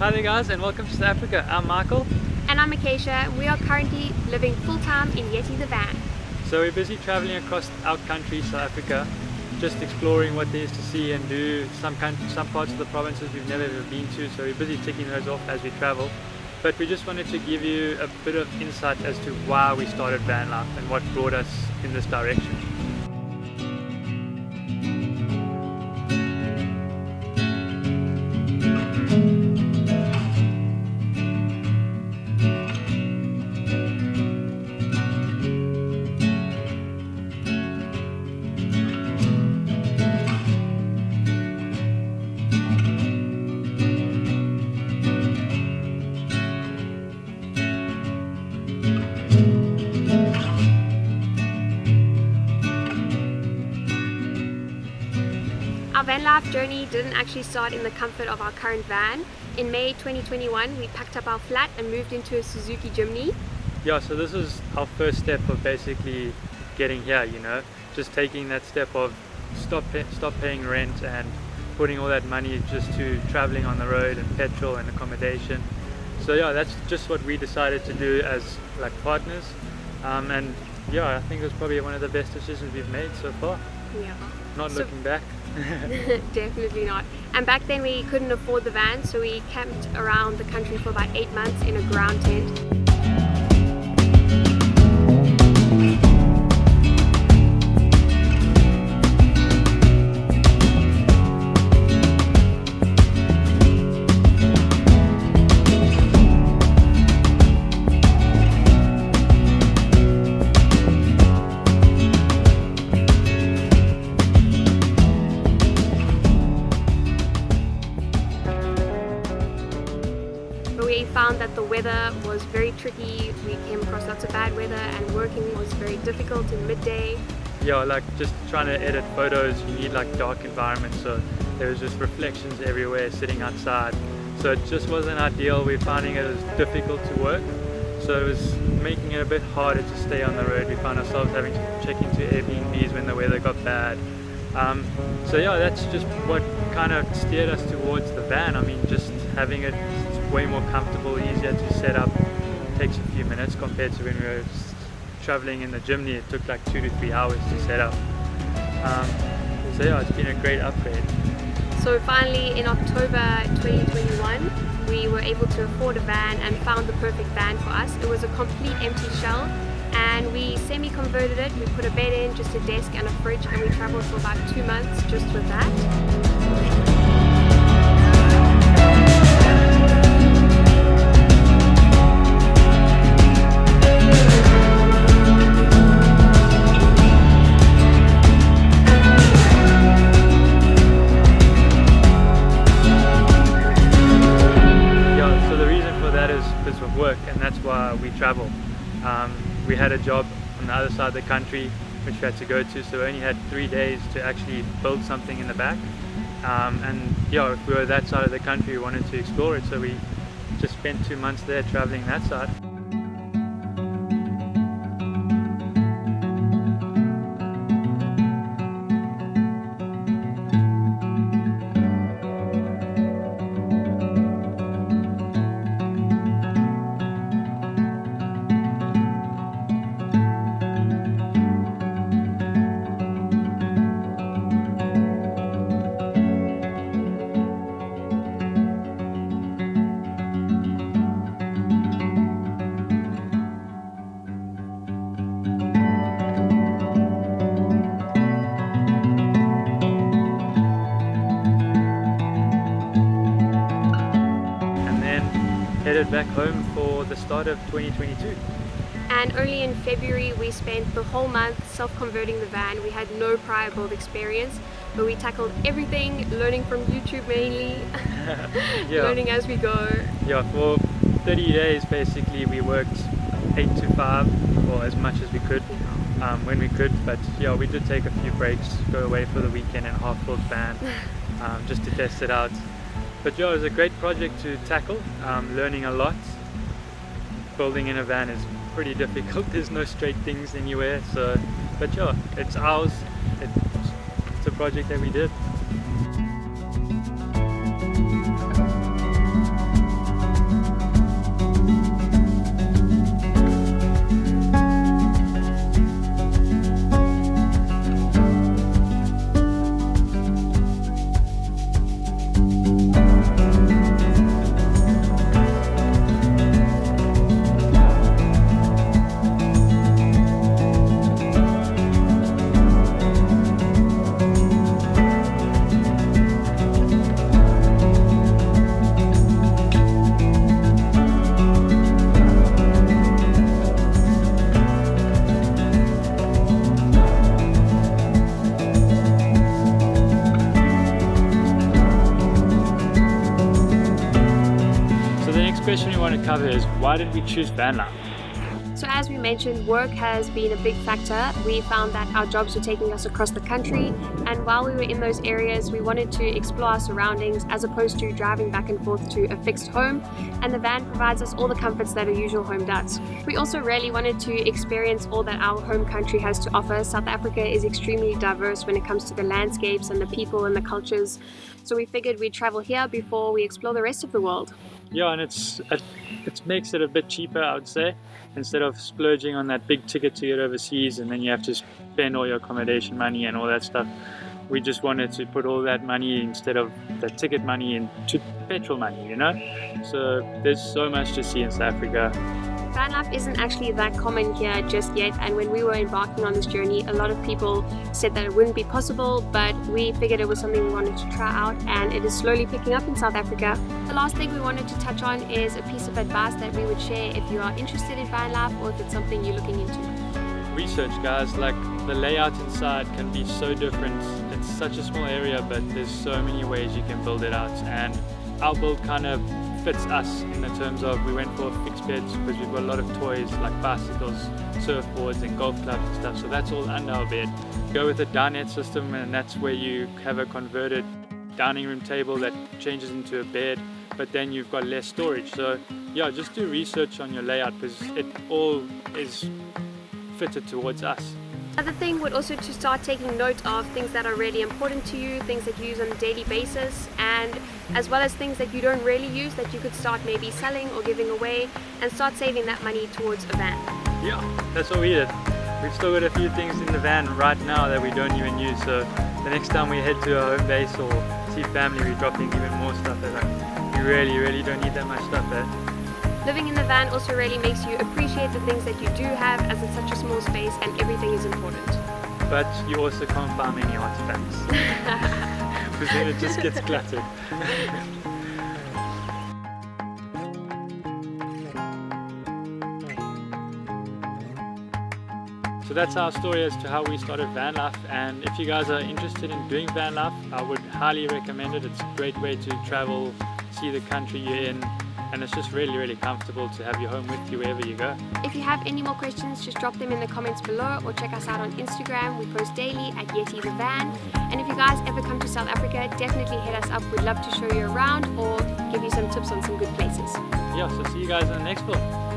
Hi there guys and welcome to South Africa. I'm Michael. And I'm Acacia, and we are currently living full-time in Yeti the van. So we're busy traveling across our country, South Africa, just exploring what there is to see and do. Some parts of the provinces we've never ever been to, so we're busy ticking those off as we travel. But we just wanted to give you a bit of insight as to why we started Vanlife and what brought us in this direction. Our van life journey didn't actually start in the comfort of our current van. In May 2021, we packed up our flat and moved into a Suzuki Jimny. Yeah, so this is our first step of basically getting here, just taking that step of stop paying rent and putting all that money just to traveling on the road and petrol and accommodation. So yeah, that's just what we decided to do as like partners, and yeah, I think it was probably one of the best decisions we've made so far. Yeah. Not looking back. Definitely not. And back then we couldn't afford the van, so we camped around the country for about 8 months in a ground tent. We found that the weather was very tricky. We came across lots of bad weather and working was very difficult in midday. Yeah, like just trying to edit photos, you need like dark environments, so there was just reflections everywhere sitting outside. So it just wasn't ideal. We're finding it was difficult to work, so it was making it a bit harder to stay on the road. We found ourselves having to check into Airbnbs when the weather got bad. So yeah, that's just what kind of steered us towards the van. I mean, just having it way more comfortable, easier to set up, takes a few minutes compared to when we were traveling in the Jimny. It took like 2 to 3 hours to set up. So yeah, it's been a great upgrade. So finally in October 2021 we were able to afford a van and found the perfect van for us. It was a complete empty shell and we semi-converted it. We put a bed in, just a desk and a fridge, and we traveled for about 2 months just with that. Of work, and that's why we travel. We had a job on the other side of the country which we had to go to, so we only had 3 days to actually build something in the back, and yeah, if we were that side of the country, we wanted to explore it, so we just spent 2 months there traveling that side. Headed back home for the start of 2022. And only in February we spent the whole month self-converting the van. We had no prior build experience, but we tackled everything, learning from YouTube mainly, Yeah. learning as we go. Yeah, for 30 days basically we worked 8 to 5, or as much as we could, when we could, but yeah, we did take a few breaks, go away for the weekend in a half-built van, just to test it out. But yeah, it was a great project to tackle, learning a lot. Building in a van is pretty difficult, there's no straight things anywhere, so, but yeah, it's ours, it's a project that we did. next question we want to cover is, why did we choose van life? So as we mentioned, work has been a big factor. We found that our jobs were taking us across the country, and while we were in those areas, we wanted to explore our surroundings as opposed to driving back and forth to a fixed home, and the van provides us all the comforts that a usual home does. We also really wanted to experience all that our home country has to offer. South Africa is extremely diverse when it comes to the landscapes and the people and the cultures, so we figured we'd travel here before we explore the rest of the world. Yeah, and it makes it a bit cheaper, I would say. Instead of splurging on that big ticket to get overseas and then you have to spend all your accommodation money and all that stuff, we just wanted to put all that money, instead of the ticket money, into petrol money, you know? So there's so much to see in South Africa. Van life isn't actually that common here just yet, and when we were embarking on this journey, a lot of people said that it wouldn't be possible, but we figured it was something we wanted to try out, and it is slowly picking up in South Africa. The last thing we wanted to touch on is a piece of advice that we would share if you are interested in van life or if it's something you're looking into. Research, guys. Like, the layout inside can be so different. It's such a small area, but there's so many ways you can build it out, and our build kind of fits us in the terms of, we went for fixed beds because we've got a lot of toys like bicycles, surfboards and golf clubs and stuff, so that's all under our bed. Go with a dinette system, and that's where you have a converted dining room table that changes into a bed, but then you've got less storage. So yeah, just do research on your layout because it all is fitted towards us. Another thing would also to start taking note of things that are really important to you, things that you use on a daily basis, and as well as things that you don't really use that you could start maybe selling or giving away, and start saving that money towards a van. Yeah, that's what we did. We've still got a few things in the van right now that we don't even use, so the next time we head to a home base or see family, we drop in even more stuff. They're like, you really don't need that much stuff there. Living in the van also really makes you appreciate the things that you do have, as it's such a small space and everything is important. But you also can't find many artifacts because then it just gets cluttered. So that's our story as to how we started van life, and if you guys are interested in doing van life, I would highly recommend it. It's a great way to travel, see the country you're in, and it's just really comfortable to have your home with you wherever you go. If you have any more questions, just drop them in the comments below or check us out on Instagram. We post daily at Yeti the Van. And if you guys ever come to South Africa, definitely hit us up. We'd love to show you around or give you some tips on some good places. Yeah, so see you guys in the next vlog.